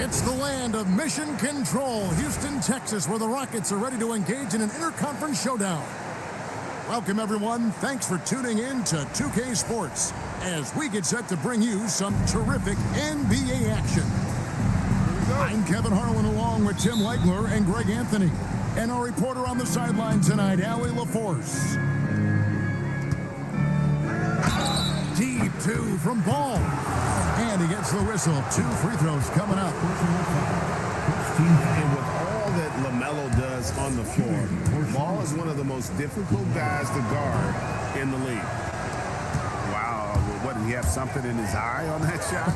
It's the land of mission control, Houston, Texas, where the Rockets are ready to engage in an interconference showdown. Welcome, everyone. Thanks for tuning in to 2K Sports as we get set to bring you some terrific NBA action. I'm Kevin Harlan along with Tim Legler and Greg Anthony, and our reporter on the sideline tonight, Allie LaForce. Deep two from Ball. And he gets the whistle. 2 free throws coming up. And with all that LaMelo does on the floor, Ball is one of the most difficult guys to guard in the league. Wow, what, did he have something in his eye on that shot?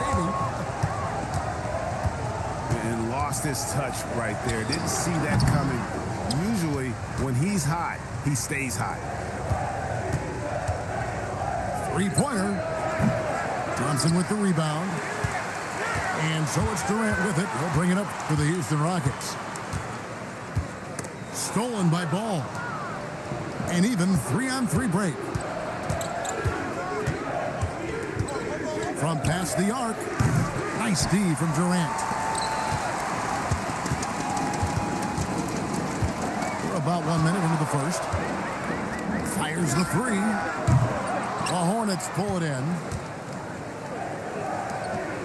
Maybe. And lost his touch right there. Didn't see that coming. Usually, when he's hot, he stays hot. Three-pointer. Johnson with the rebound. And so it's Durant with it. He'll bring it up for the Houston Rockets. Stolen by Ball. And even 3-on-3 break. From past the arc. Nice D from Durant. We're about 1 minute into the first. Fires the three. The Hornets pull it in.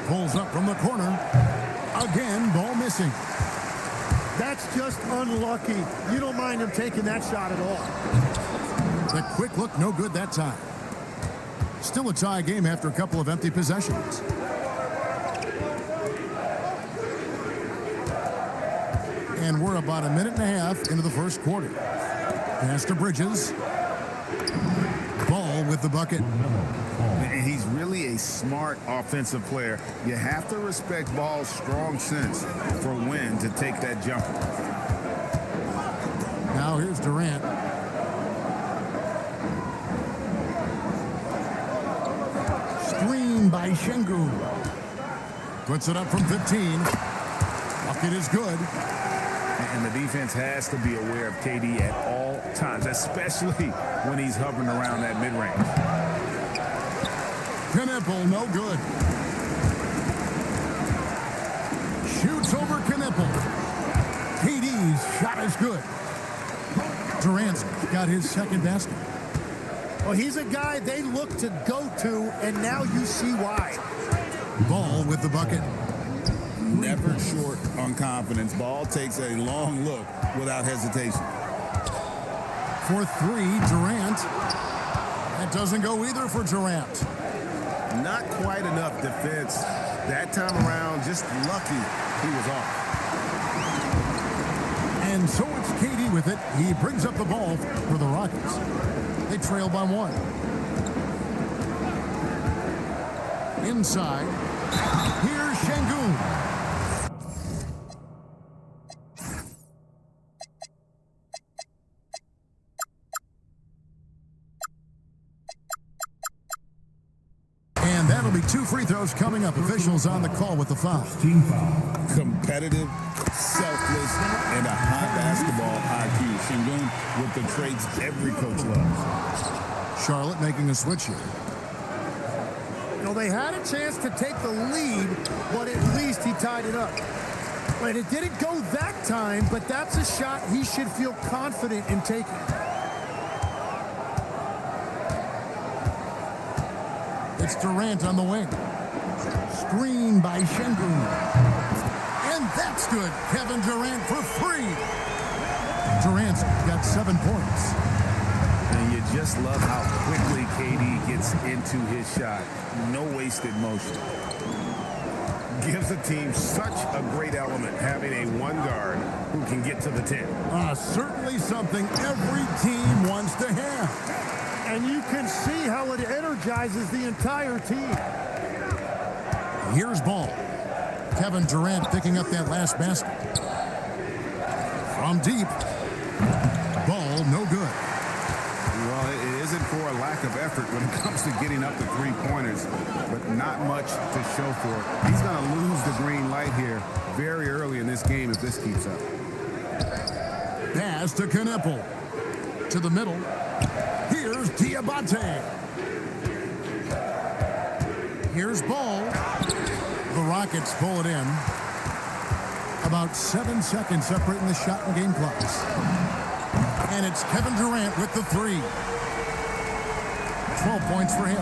Pulls up from the corner. Again, Ball missing. That's just unlucky. You don't mind him taking that shot at all. The quick look, no good that time. Still a tie game after a couple of empty possessions. And we're about a minute and a half into the first quarter. Pass to Bridges. Ball with the bucket. And he's really a smart offensive player. You have to respect Ball's strong sense for when to take that jumper. Now here's Durant. Screen by Şengün. Puts it up from 15. Bucket is good. And the defense has to be aware of KD at all times, especially when he's hovering around that mid-range. Knipple, no good. Shoots over Knipple. KD's shot is good. Durant's got his second basket. Well, he's a guy they look to go to, and now you see why. Ball with the bucket. Never short on confidence. Ball takes a long look without hesitation. For three, Durant. That doesn't go either for Durant. Not quite enough defense. That time around, just lucky he was off. And so it's KD with it. He brings up the ball for the Rockets. They trail by 1. Inside. Here's Şengün. And that'll be 2 free throws coming up. Officials on the call with the foul. Team foul. Competitive, selfless, and a high basketball IQ. Şengün with the traits every coach loves. Charlotte making a switch here. You know, they had a chance to take the lead, but at least he tied it up. And it didn't go that time, but that's a shot he should feel confident in taking. It's Durant on the wing. Screen by Şengün. And that's good. Kevin Durant for 3. Durant's got 7 points. And you just love how quickly KD gets into his shot. No wasted motion. Gives the team such a great element having a one guard who can get to the 10. Certainly something every team wants to have. And you can see how it energizes the entire team. Here's Ball. Kevin Durant picking up that last basket. From deep. Ball, no good. Well, it isn't for a lack of effort when it comes to getting up to three-pointers, but not much to show for it. He's going to lose the green light here very early in this game if this keeps up. Pass to Knipple. To the middle. Here's Diabate. Here's Ball. The Rockets pull it in. About 7 seconds separating the shot and game clocks. And it's Kevin Durant with the three. 12 points for him.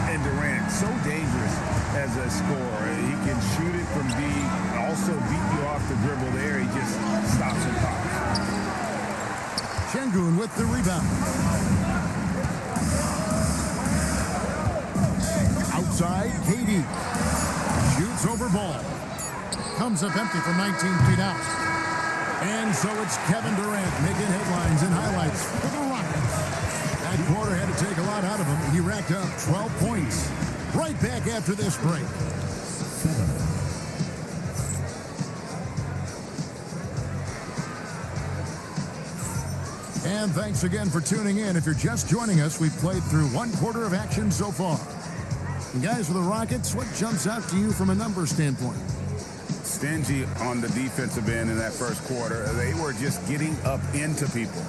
And Durant, so dangerous as a scorer. He can shoot it from deep, also beat you off the dribble there. He just stops and pops. Şengün with the rebound. Outside, KD. Shoots over ball. Comes up empty from 19 feet out. And so it's Kevin Durant making headlines and highlights for the Rockets. That quarter had to take a lot out of him. He racked up 12 points. Right back after this break. And thanks again for tuning in. If you're just joining us, we've played through 1 quarter of action so far. And guys, for the Rockets, what jumps out to you from a numbers standpoint? Stingy on the defensive end in that first quarter. They were just getting up into people.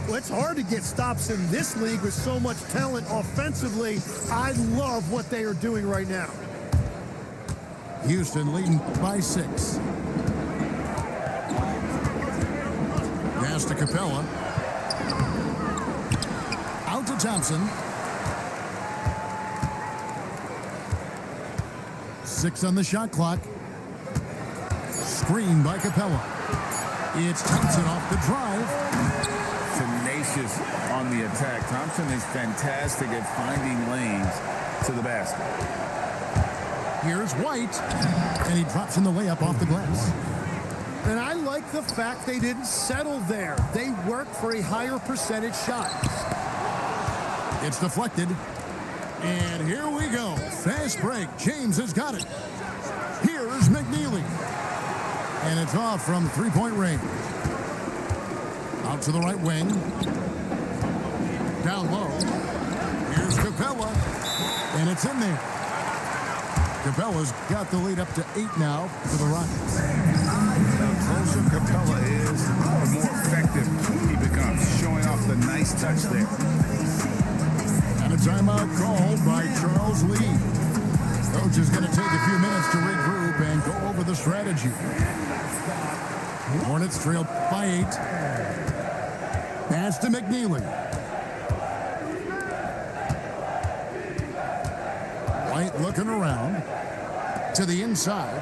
Well, it's hard to get stops in this league with so much talent offensively. I love what they are doing right now. Houston leading by 6. Pass to Capella. Out to Thompson. 6 on the shot clock. Screen by Capella. It's Thompson off the drive. Tenacious on the attack. Thompson is fantastic at finding lanes to the basket. Here's White. And he drops in the layup off the glass. And I like the fact they didn't settle there. They worked for a higher percentage shot. It's deflected. And here we go. Fast break. James has got it. Here's McNeely. And it's off from three-point range. Out to the right wing. Down low. Here's Capella. And it's in there. Capella's got the lead up to 8 now for the Rockets. The closer Capella is, the more effective he becomes, showing off the nice touch there. And a timeout called by Charles Lee. Coach is going to take a few minutes to regroup and go over the strategy. Hornets trail by 8. Pass to McNeely. White looking around to the inside.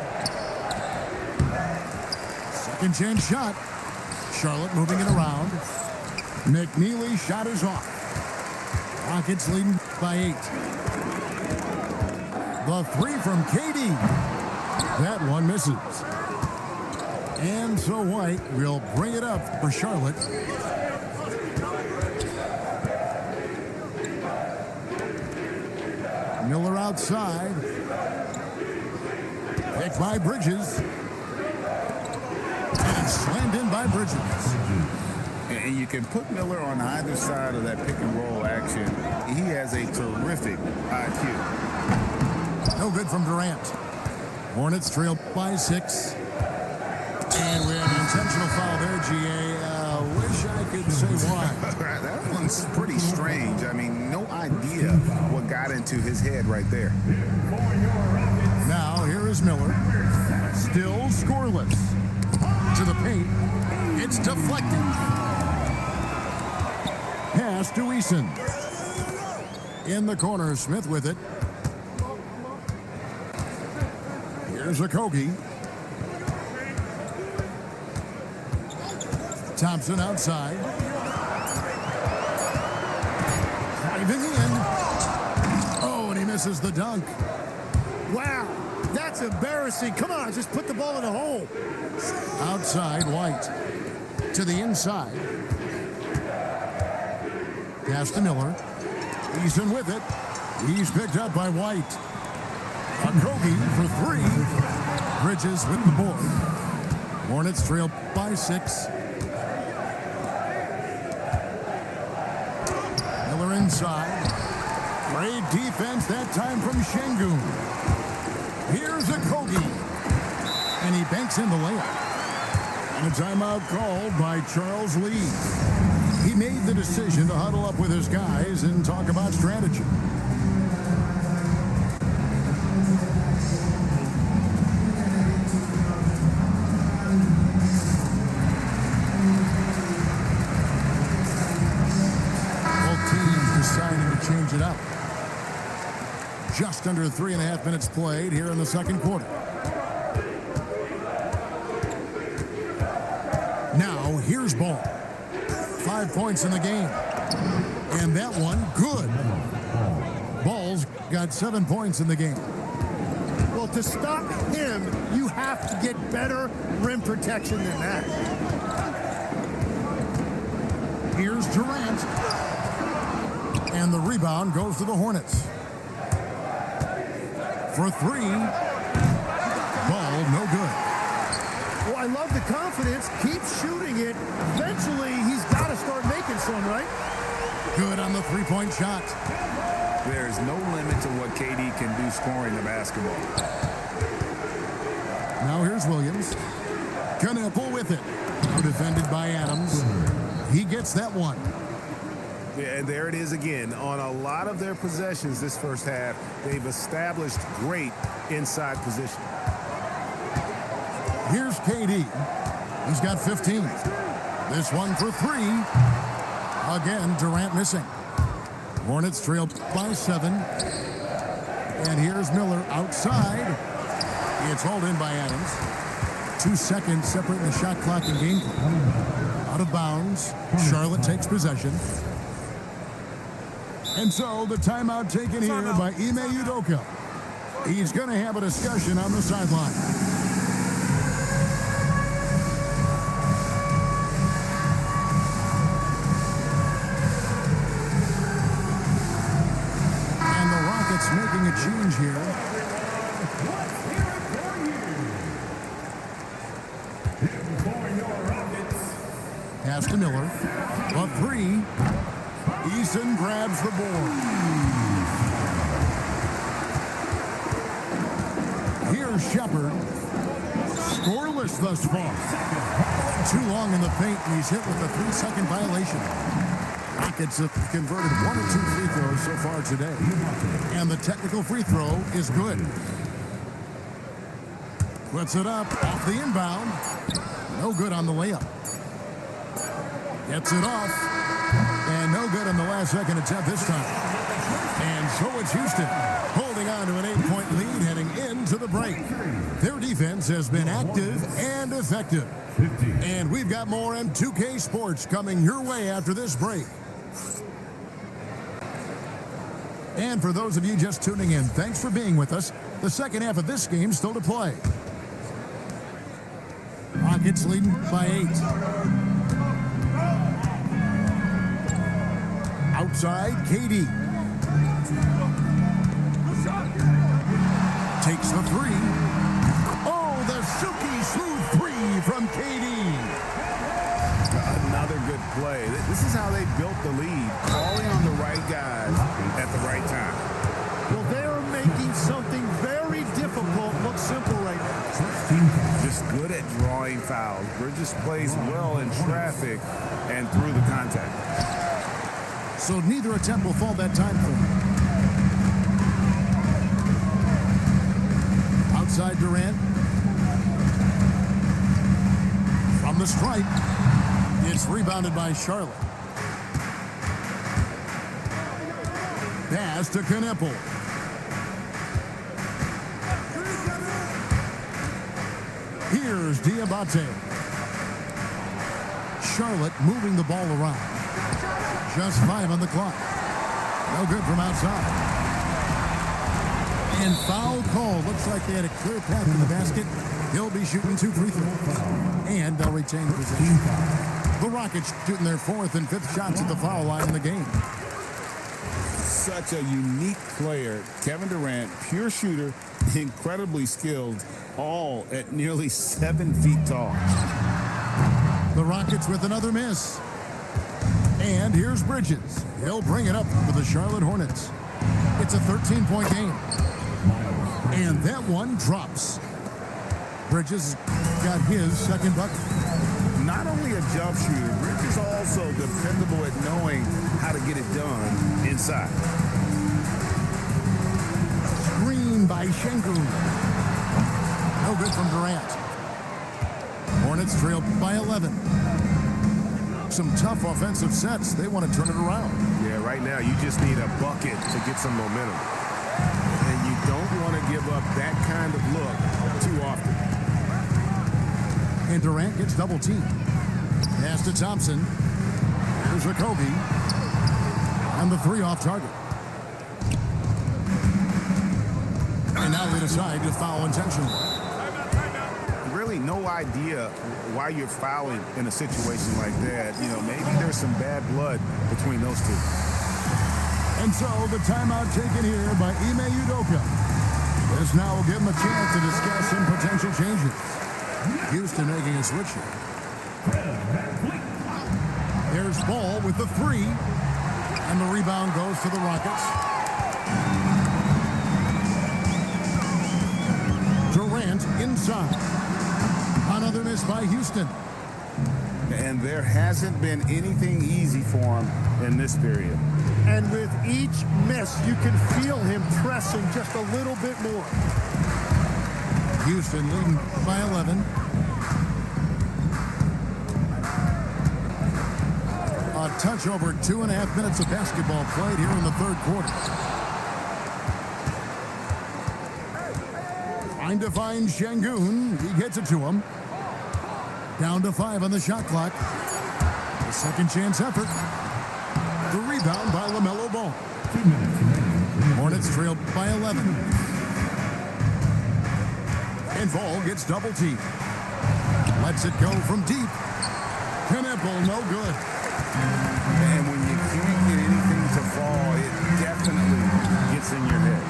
Second chance shot. Charlotte moving it around. McNeely shot is off. Rockets leading by 8. The three from KD. That one misses. And so White will bring it up for Charlotte. Miller outside. Picked by Bridges. And it's slammed in by Bridges. And you can put Miller on either side of that pick and roll action. He has a terrific IQ. No good from Durant. Hornets trail by 6. And we have an intentional foul there, GA. Wish I could say why. That one's pretty strange. I mean, no idea what got into his head right there. Now, here is Miller. Still scoreless. To the paint. It's deflected. Pass to Eason. In the corner, Smith with it. Here's Okogie. Thompson outside. Driving in. Oh, and he misses the dunk. Wow, that's embarrassing. Come on, just put the ball in the hole. Outside, White. To the inside. Pass to Miller. Eason with it. He's picked up by White. Okogie for 3. Bridges with the board. Hornets trail by 6. Miller inside. Great defense that time from Şengün. Here's Okogie. And he banks in the layup. And a timeout called by Charles Lee. He made the decision to huddle up with his guys and talk about strategy. just under 3.5 minutes played here in the second quarter. Now, here's Ball. 5 points in the game. And that one, good. Ball's got 7 points in the game. Well, to stop him, you have to get better rim protection than that. Here's Durant. And the rebound goes to the Hornets. For 3. Ball, no good. Well, I love the confidence. Keep shooting it. Eventually, he's got to start making some, right? Good on the three-point shot. There's no limit to what KD can do scoring the basketball. Now here's Williams. Knueppel with it. Defended by Adams. He gets that one. Yeah, and there it is again. On a lot of their possessions this first half, they've established great inside position. Here's KD. He's got 15. This one for 3. Again, Durant missing. Hornets trail by 7. And here's Miller outside. It's hauled in by Adams. 2 seconds separating the shot clock and game clock. Out of bounds. Charlotte takes possession. And so the timeout taken here by Ime Udoka. He's going to have a discussion on the sideline. And the Rockets making a change here. Pass to Miller. A 3. Eason grabs the board. Here's Shepard. Scoreless thus far. Too long in the paint, and he's hit with a 3-second violation. Rockets have converted 1 or 2 free throws so far today. And the technical free throw is good. Puts it up off the inbound. No good on the layup. Gets it off. And no good on the last second attempt this time. And so it's Houston holding on to an 8-point lead heading into the break. Their defense has been active and effective. And we've got more M2K Sports coming your way after this break. And for those of you just tuning in, thanks for being with us. The second half of this game still to play. Rockets leading by 8. Outside, KD. Takes the 3. Oh, the silky smooth 3 from KD. Another good play. This is how they built the lead, calling on the right guys at the right time. Well, they're making something very difficult look simple right now. Just good at drawing fouls. Bridges plays well in traffic and through the contact. So neither attempt will fall that time for him. Outside Durant. From the stripe. It's rebounded by Charlotte. Pass to Knueppel. Here's Diabate. Charlotte moving the ball around. Just 5 on the clock. No good from outside. And foul call. Looks like they had a clear path to the basket. He'll be shooting 2 free throws. And they'll retain possession. The Rockets shooting their 4th and 5th shots at the foul line in the game. Such a unique player. Kevin Durant, pure shooter, incredibly skilled, all at nearly 7 feet tall. The Rockets with another miss. And here's Bridges. He'll bring it up for the Charlotte Hornets. It's a 13-point game. And that one drops. Bridges got his second bucket. Not only a jump shooter, Bridges also dependable at knowing how to get it done inside. Screen by Schenker. No good from Durant. Hornets trail by 11. Some tough offensive sets. They want to turn it around. Yeah, right now you just need a bucket to get some momentum. And give up that kind of look too often. And Durant gets double teamed. Pass to Thompson. Here's Kobe. And the three off target. And now they decide to foul intentionally. Really no idea why you're fouling in a situation like that. You know, maybe there's some bad blood between those two. And so the timeout taken here by Ime Udoka. This now will give him a chance to discuss some potential changes. Houston making a switch here. There's Ball with the three. And the rebound goes to the Rockets. Durant inside. Another miss by Houston. And there hasn't been anything easy for him in this period. And with each miss, you can feel him pressing just a little bit more. Houston leading by 11. A touch over 2.5 minutes of basketball played here in the third quarter. Trying to find Şengün. He gets it to him. Down to 5 on the shot clock. A second chance effort. The rebound by LaMelo Ball. Hornets trailed by 11. And Ball gets double teamed. Lets it go from deep. Knipple, no good. And when you can't get anything to fall, it definitely gets in your head.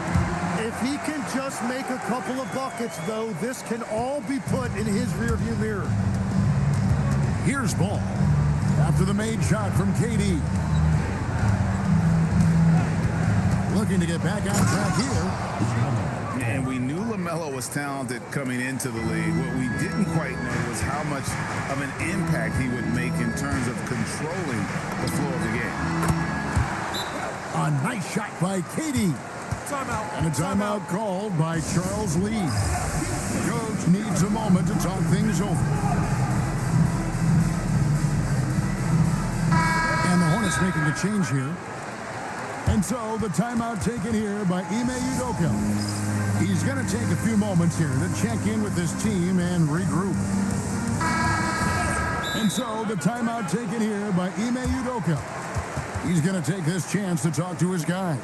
If he can just make a couple of buckets, though, this can all be put in his rearview mirror. Here's Ball after the made shot from KD. Looking to get back on track here. And we knew LaMelo was talented coming into the league. What we didn't quite know was how much of an impact he would make in terms of controlling the flow of the game. A nice shot by KD. Timeout. And a timeout called by Charles Lee. Coach needs a moment to talk things over. And the Hornets making a change here. And so the timeout taken here by Ime Udoka. He's going to take a few moments here to check in with his team and regroup. And so the timeout taken here by Ime Udoka. He's going to take this chance to talk to his guys.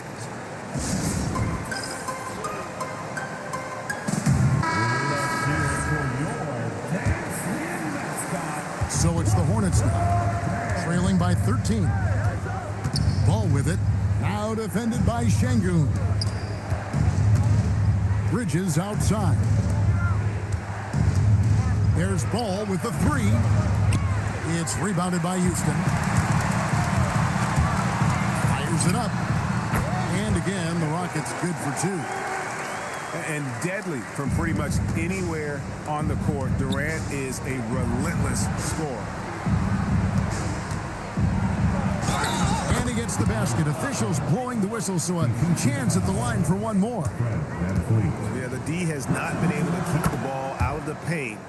So it's the Hornets now, trailing by 13. Ball with it. Now defended by Şengün. Bridges outside. There's Ball with the three. It's rebounded by Houston. Fires it up. And again, the Rockets good for two. And deadly from pretty much anywhere on the court. Durant is a relentless scorer. And he gets the basket. Officials blowing the whistle, so a chance at the line for one more. Yeah, the D has not been able to keep the ball out of the paint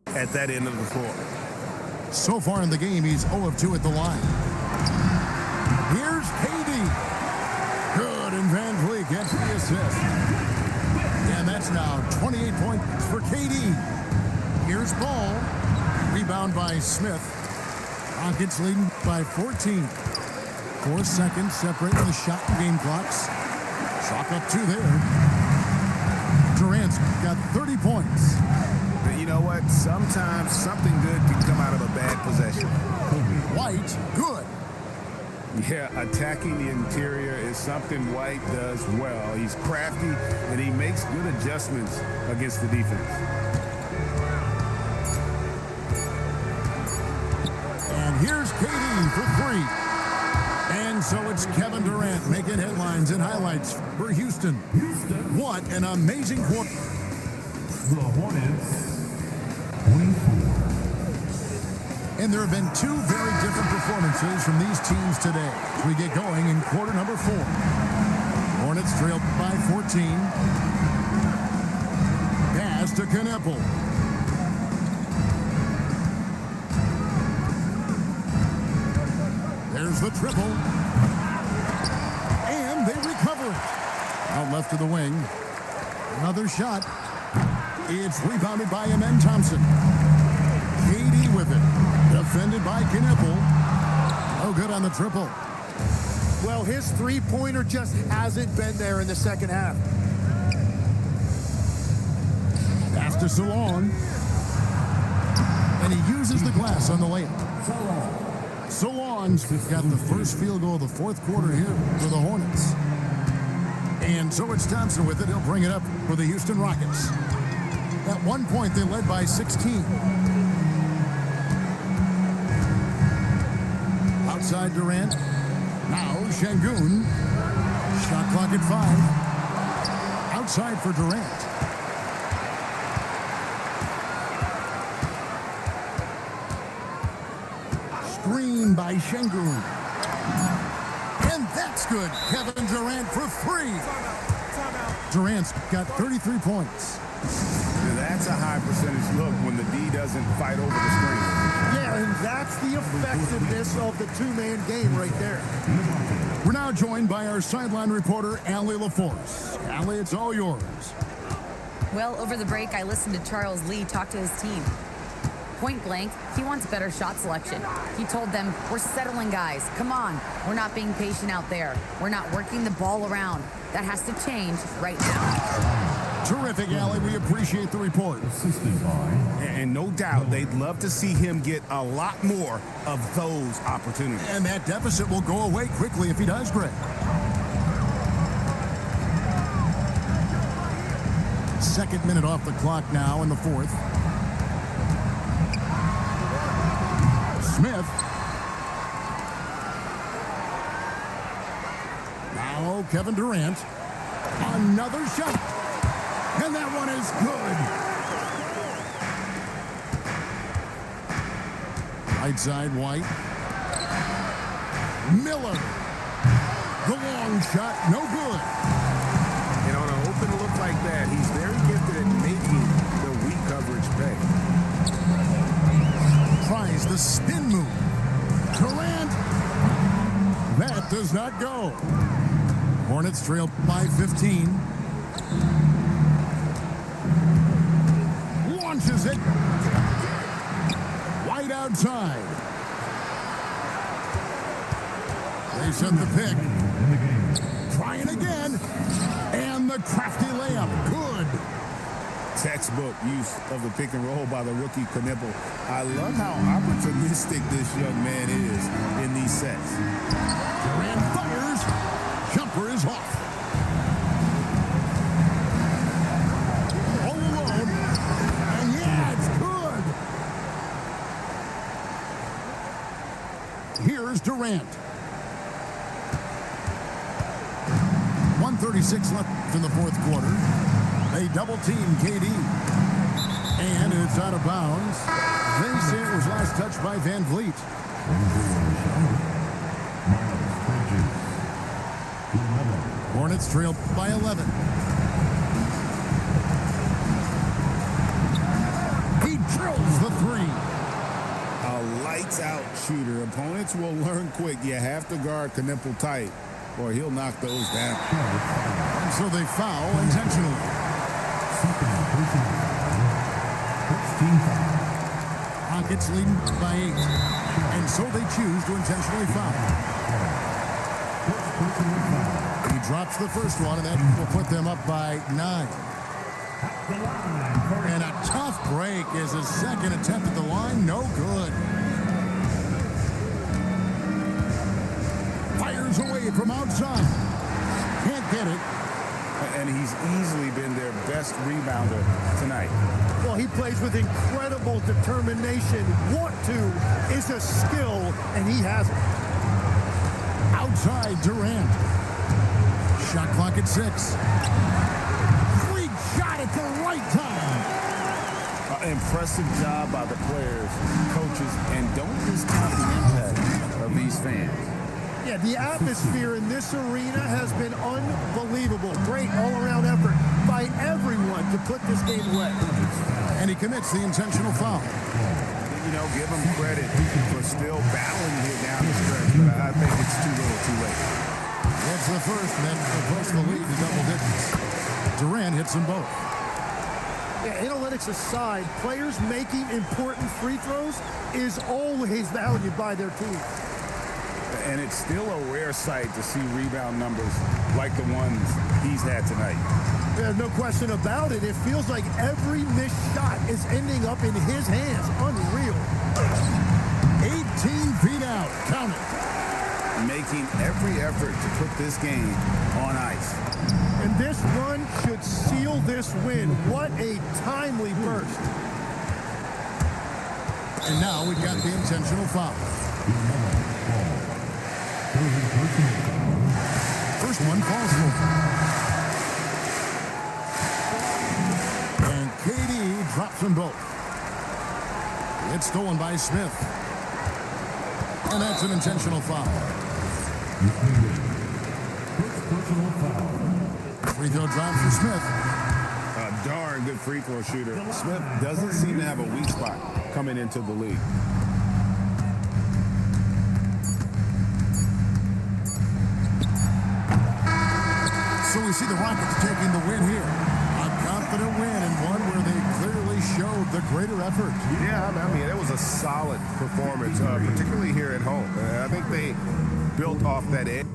at that end of the floor. So far in the game, he's 0 of 2 at the line. Here's KD. Good, and Van Vliet gets the assist. And that's now 28 points for KD. Here's Ball. Rebound by Smith. Rockets leading by 14. 4 seconds separating the shot and game clocks. Chalk up 2 there. Durant's got 30 points. But you know what? Sometimes something good can come out of a bad possession. White, good. Yeah, attacking the interior is something White does well. He's crafty, and he makes good adjustments against the defense. And here's KD for 3. And so it's Kevin Durant making headlines and highlights for Houston. What an amazing quarter. The Hornets win 4. And there have been 2 very different performances from these teams today as we get going in quarter number 4. Hornets trailed by 14. Pass to Knipple. There's the triple. And they recover it. Out left to the wing. Another shot. It's rebounded by Amen Thompson. KD with it. Defended by Knippel. No good on the triple. Well, his three-pointer just hasn't been there in the second half. Pass to Solon. And he uses the glass on the layup. Solon's got the first field goal of the fourth quarter here for the Hornets. And so it's Thompson with it. He'll bring it up for the Houston Rockets. At one point, they led by 16. Outside Durant. Now Şengün. Shot clock at 5. Outside for Durant. Screen by Şengün. And that's good. Kevin Durant for 3. Durant's got 33 points. That's a high percentage look when the D doesn't fight over the screen. Yeah, and that's the effectiveness of the two-man game right there. We're now joined by our sideline reporter, Allie LaForce. Allie, it's all yours. Well, over the break, I listened to Charles Lee talk to his team. Point blank, he wants better shot selection. He told them, we're settling, guys. Come on. We're not being patient out there. We're not working the ball around. That has to change right now. Terrific, Allie. We appreciate the report. And no doubt, they'd love to see him get a lot more of those opportunities. And that deficit will go away quickly if he does, Greg. Second minute off the clock now in the fourth. Smith. Now Kevin Durant. Another shot. And that one is good. Right side, White. Miller. The long shot, no good. And on an open look like that, he's very gifted at making the weak coverage pay. Tries the spin move. Durant. That does not go. Hornets trail by 15. Launches it. White outside. They send the pick. Trying again. And the crafty layup. Good. Textbook use of the pick and roll by the rookie Knippel. I love how opportunistic this young man is in these sets. Durant fires. Jumper is off. All alone. And yeah, it's good. Here's Durant. 1:36 left in the fourth quarter. They double-team KD. And it's out of bounds. They say it was last touched by Van Vliet. Hornets trail by 11. He drills the 3. A lights-out shooter. Opponents will learn quick. You have to guard Knippel tight, or he'll knock those down. And so they foul intentionally. Rockets leading by 8. And so they choose to intentionally foul. He drops the first one, and that will put them up by 9. And a tough break is his second attempt at the line. No good. Fires away from outside. Can't get it. And he's easily been their best rebounder tonight. Well, he plays with incredible determination. Want to is a skill, and he has it. Outside Durant. Shot clock at 6. Freak shot at the right time. Impressive job by the players, coaches, and don't discount the impact of these fans. Yeah, the atmosphere in this arena has been unbelievable. Great all-around effort by everyone to put this game away. And he commits the intentional foul. You know, give him credit for still battling here down the stretch, but I think it's too little too late. That's the first, and then push the lead to double digits. Durant hits them both. Yeah, analytics aside, players making important free throws is always valued by their team. And it's still a rare sight to see rebound numbers like the ones he's had tonight. There's no question about it. It feels like every missed shot is ending up in his hands. Unreal. 18 feet out. Count it. Making every effort to put this game on ice. And this run should seal this win. What a timely burst. And now we've got the intentional foul. First one falls for. And KD drops them both. It's stolen by Smith. And that's an intentional foul. Free throw drop for Smith. A darn good free throw shooter. Smith doesn't seem to have a weak spot coming into the league. So we see the Rockets taking the win here. A confident win and one where they clearly showed the greater effort. Yeah, I mean, it was a solid performance, particularly here at home. I think they built off that edge.